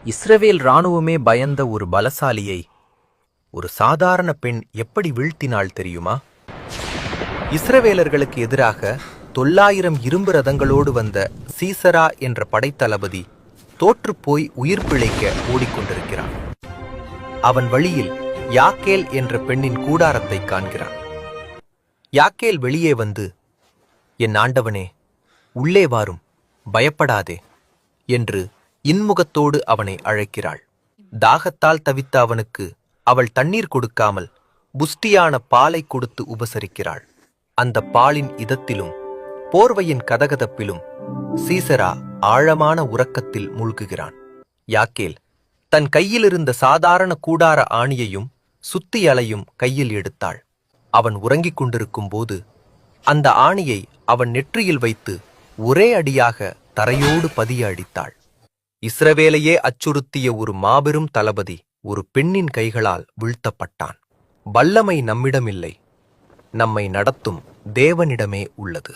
இஸ்ரவேல் இராணுவமே பயந்த ஒரு பலசாலியை ஒரு சாதாரண பெண் எப்படி வீழ்த்தினாள் தெரியுமா? இஸ்ரவேலர்களுக்கு எதிராக 900 இரும்பு ரதங்களோடு வந்த சீசரா என்ற படைத்தளபதி தோற்றுப்போய் உயிர் பிழைக்க ஓடிக்கொண்டிருக்கிறான். அவன் வழியில் யாக்கேல் என்ற பெண்ணின் கூடாரத்தை காண்கிறான். யாக்கேல் வெளியே வந்து, என் ஆண்டவனே, உள்ளே வாரும், பயப்படாதே என்று இன்முகத்தோடு அவனை அழைக்கிறாள். தாகத்தால் தவித்த அவனுக்கு அவள் தண்ணீர் கொடுக்காமல் புஷ்டியான பாலை கொடுத்து உபசரிக்கிறாள். அந்த பாலின் இதத்திலும் போர்வையின் கதகதப்பிலும் சீசரா ஆழமான உறக்கத்தில் மூழ்குகிறான். யாக்கேல் தன் கையிலிருந்த சாதாரண கூடார ஆணியையும் சுத்தியலையும் கையில் எடுத்தாள். அவன் உறங்கிக் கொண்டிருக்கும் போது அந்த ஆணியை அவன் நெற்றியில் வைத்து ஒரே அடியாக தரையோடு பதிய அடித்தாள். இஸ்ரவேலையே அச்சுறுத்திய ஒரு மாபெரும் தளபதி ஒரு பெண்ணின் கைகளால் வீழ்த்தப்பட்டான். வல்லமை நம்மிடமில்லை, நம்மை நடத்தும் தேவனிடமே உள்ளது.